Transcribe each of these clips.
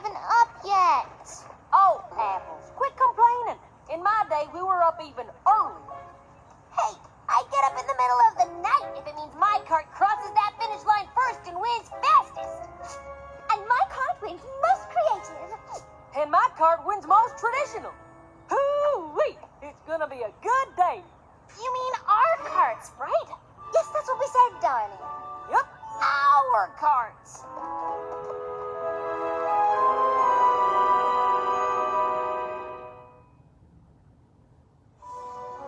even up yet. Oh, Apples, quit complaining. In my day, we were up even earlier. Hey, I get up in the middle of the night if it means my cart crosses that finish line first and wins fastest. And my cart wins most creative. And my cart wins most traditional. Hoo-wee! It's gonna be a good day. You mean our carts, right? Yes, that's what we said, darling. Yep. Our carts.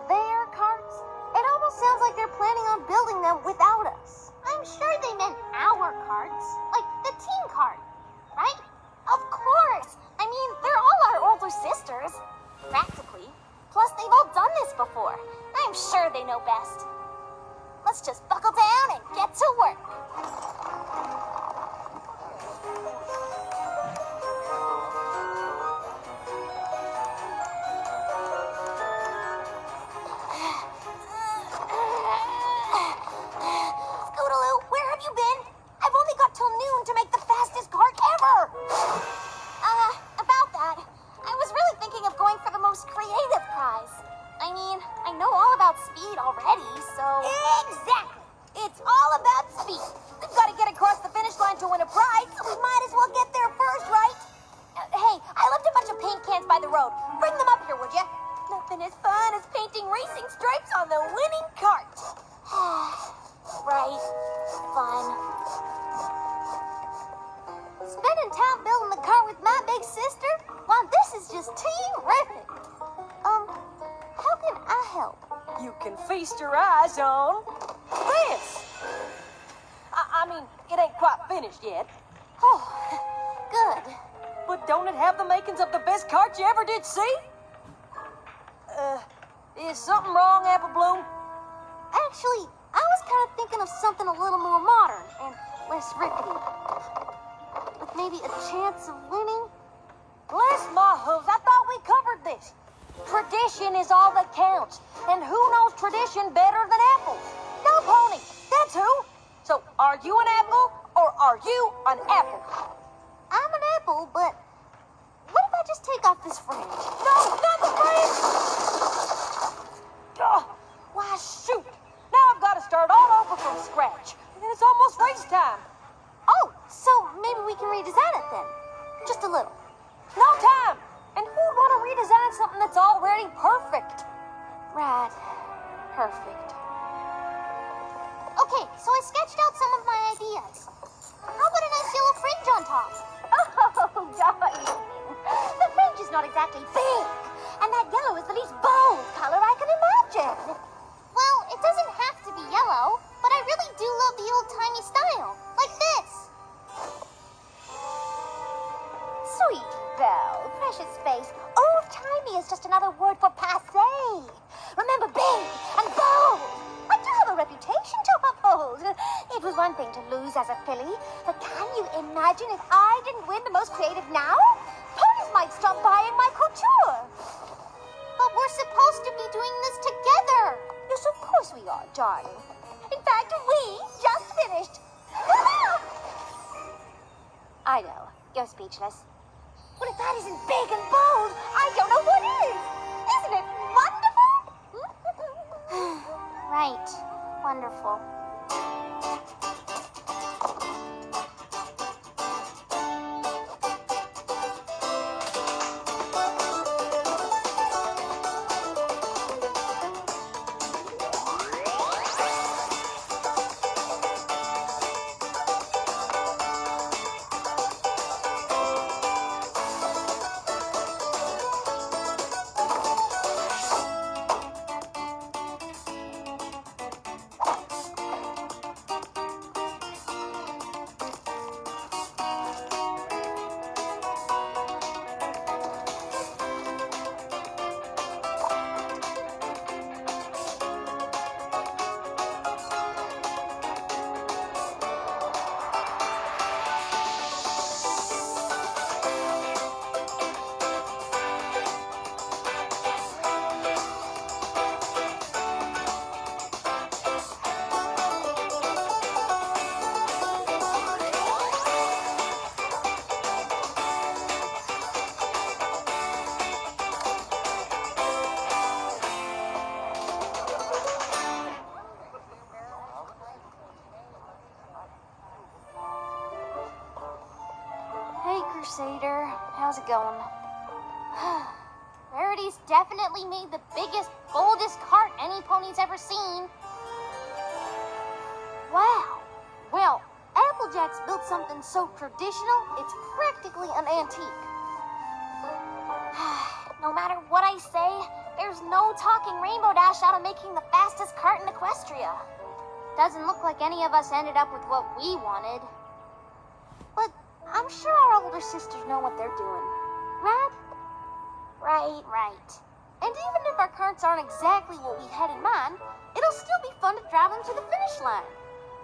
Their carts? It almost sounds like they're planning on building them without us. I'm sure they meant our carts, like the team cart, right? Of course. I mean, they're all our older sisters, practically. Plus, they've all done this before. I'm sure they know best. Let's just buckle down and get to work. Scootaloo, where have you been? I've only got till noon to make the fastest cart ever. About that, I was really thinking of going for the most creative prize. I mean, I know all about speed already, so... Exactly! It's all about speed. We've got to get across the finish line to win a prize, so we might as well get there first, right? Hey, I left a bunch of paint cans by the road. Bring them up here, would you? Nothing as fun as painting racing stripes on the winning cart. Right. Fun. Spending time building the cart with my big sister? Well, this is just terrific. How can I help? You can feast your eyes on this. I mean, it ain't quite finished yet. Oh, good. But don't it have the makings of the best cart you ever did see? Is something wrong, Apple Bloom? Actually, I was kind of thinking of something a little more modern and less rickety. With maybe a chance of winning. Bless my hooves, I thought we covered this. Tradition is all that counts. And who knows tradition better than apples? No, Pony, that's who. So, are you an apple or are you an apple? I'm an apple, but what if I just take off this fringe? No, not the fringe! Oh, why, shoot. Now I've got to start all over from scratch. And it's almost race time. Oh, so maybe we can redesign it then. Just a little. No time. And who'd want to redesign something that's already perfect? Right. Perfect. Okay, so I sketched out some of my ideas. How about a nice yellow fringe on top? Oh, darling. The fringe is not exactly big, and that yellow is the least bold color I can imagine. Well, it doesn't have to be yellow, but I really do love the old-timey style, like this. Sweet Belle, precious face, old-timey is just another word for passé. Remember, big and bold. I do have a reputation to uphold. It was one thing to lose as a filly, but can you imagine if I didn't win the most creative now? Ponies might stop buying my couture. But we're supposed to be doing this together. Yes, of course we are, darling. In fact, we just finished. I know, you're speechless. But if that isn't big and bold, I don't know what is. Isn't it wonderful? Right. Wonderful. How's it going? Rarity's definitely made the biggest, boldest cart any pony's ever seen. Wow. Well, Applejack's built something so traditional, it's practically an antique. No matter what I say, there's no talking Rainbow Dash out of making the fastest cart in Equestria. Doesn't look like any of us ended up with what we wanted. But I'm sure our older sisters know what they're doing. Right? Right. And even if our carts aren't exactly what we had in mind, it'll still be fun to drive them to the finish line.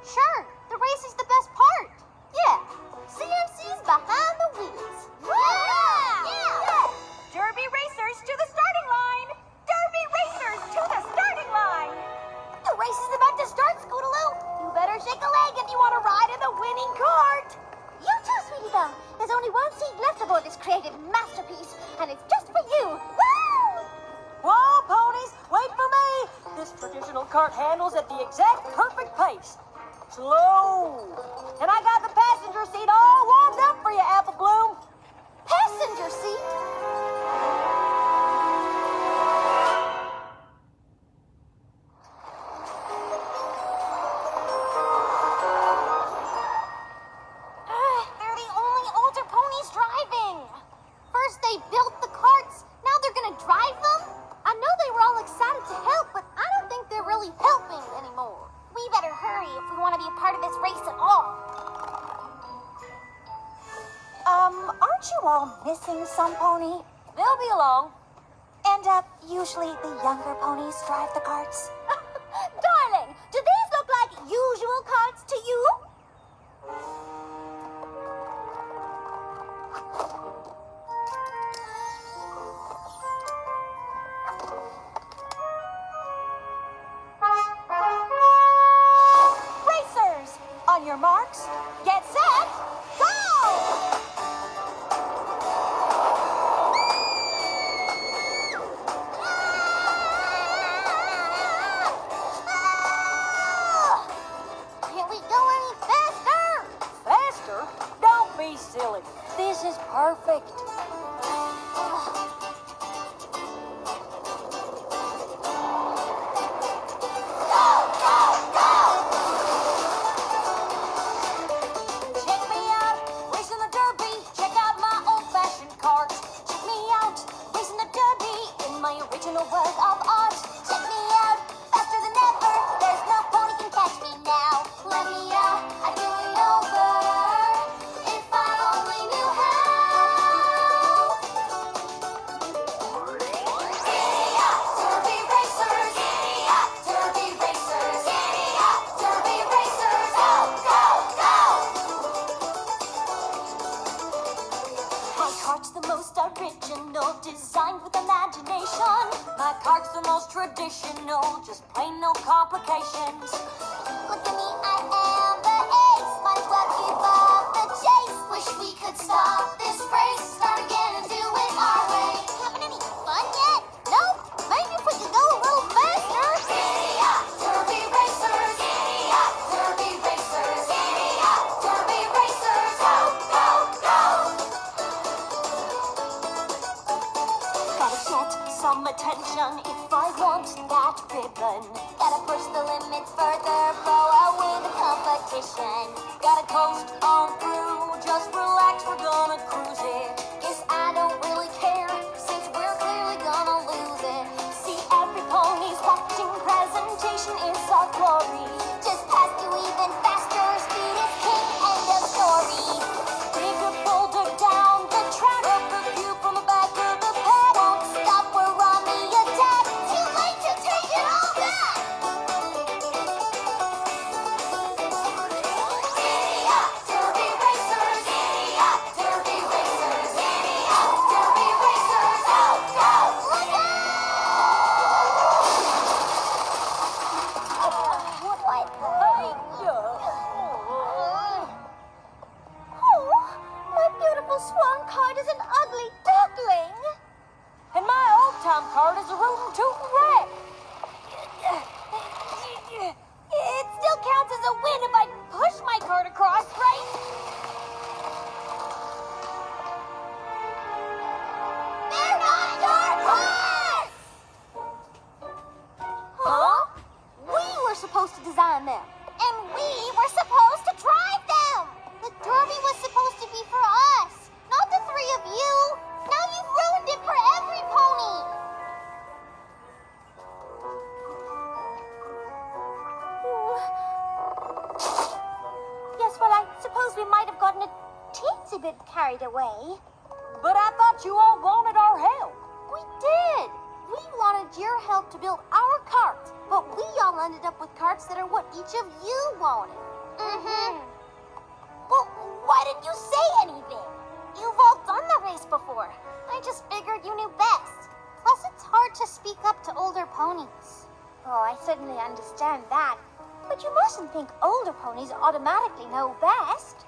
Sure, the race is the best part. Yeah, CMC's behind the wheels. Yeah! Derby racers to the starting line! Derby racers to the starting line! The race is about to start, Scootaloo. You better shake a leg if you want to ride in the winning cart. You too, Sweetie Bum. There's only one seat left aboard this creative masterpiece, and it's just for you. Woo! Whoa, ponies, wait for me! This traditional cart handles at the exact perfect pace. Slow. And I got the passenger seat all warmed up for you, Apple Bloom. Passenger seat? They're the only older ponies driving. First they built the carts, now they're gonna drive them? I know they were all excited to help, but I don't think they're really helping anymore. We better hurry if we want to be a part of this race at all. Aren't you all missing some pony? They'll be along. And, usually the younger ponies drive the carts? Darling, do these look like usual carts to you? Racers! On your marks, get set, go! Can't we go any faster? Faster? Don't be silly. This is perfect. Check me out, racing the Derby. Check out my old-fashioned cart. Check me out, racing the Derby in my original work of art. Check me out, faster than ever. There's no pony can catch me now. Let me out, I'd do it over. If I only knew how. Giddy up, Derby racers. Giddy up, Derby racers. Giddy up, Derby racers. Go, go, go. My cart's the most original, designed with imagination. My cart's the most traditional, just plain no complications. Look at me, I am the ace. Might as well give up the chase. Wish we could stop this race. Start again and do it our way. Having any fun yet? Nope. Maybe if we could go a little faster. Giddy up, Derby racers. Giddy up, Derby racers. Giddy up, Derby racers. Go, go, go. Gotta get some attention if I want that ribbon. Gotta push the limits further. Blow away the competition. Gotta coast on through, just relax, we're gonna cruise it. Guess I don't really care, since we're clearly gonna lose it. See, every pony's watching, presentation is our glory. Just past you even faster, speed is king, end of story. Bigger, bolder, down the track. Up the view from the back of the pack. Won't stop, we're on the attack. Too late to take it all back. Giddy up, Derby racers. Giddy up, Derby racers. Giddy up, Derby supposed to design them. And we were supposed to drive them! The derby was supposed to be for us, not the three of you! Now you've ruined it for every pony! Yes, well, I suppose we might have gotten a teensy bit carried away. But I thought you all wanted our help. We did! We wanted your help to build our carts, but we all ended up with carts that are what each of you wanted. Mm-hmm. Well, why didn't you say anything? You've all done the race before. I just figured you knew best. Plus, it's hard to speak up to older ponies. Oh, I certainly understand that. But you mustn't think older ponies automatically know best.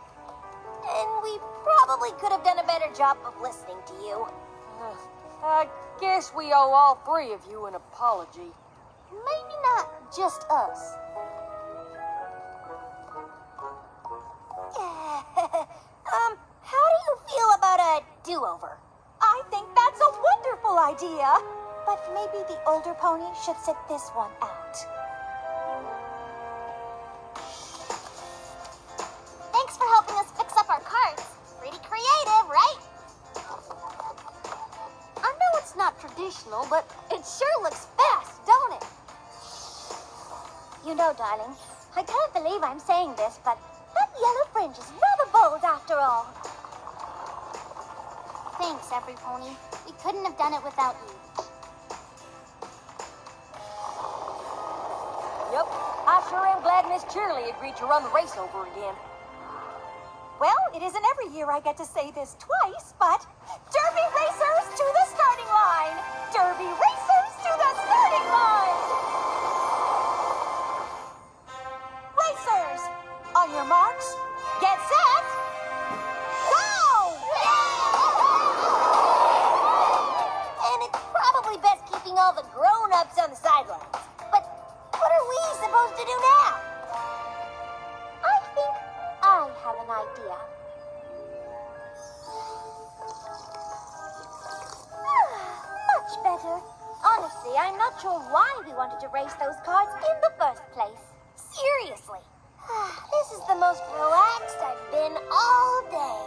And we probably could have done a better job of listening to you. I guess we owe all three of you an apology. Maybe not just us. How do you feel about a do-over? I think that's a wonderful idea. But maybe the older pony should sit this one out. Thanks for helping us fix up our carts. Pretty creative, right? I know it's not traditional, but it sure looks fast, don't it? You know, darling, I can't believe I'm saying this, but that yellow fringe is rather bold after all. Thanks, every pony. We couldn't have done it without you. Yep, I sure am glad Miss Cheerly agreed to run the race over again. Well, it isn't every year I get to say this twice, but Derby racers to the starting line! Derby racers to the starting line! Racers, on your marks, get set, go! And it's probably best keeping all the grown-ups on the sidelines. But what are we supposed to do now? I think I have an idea. Much better. Honestly, I'm not sure why we wanted to race those carts in the first place. Seriously. This is the most relaxed I've been all day.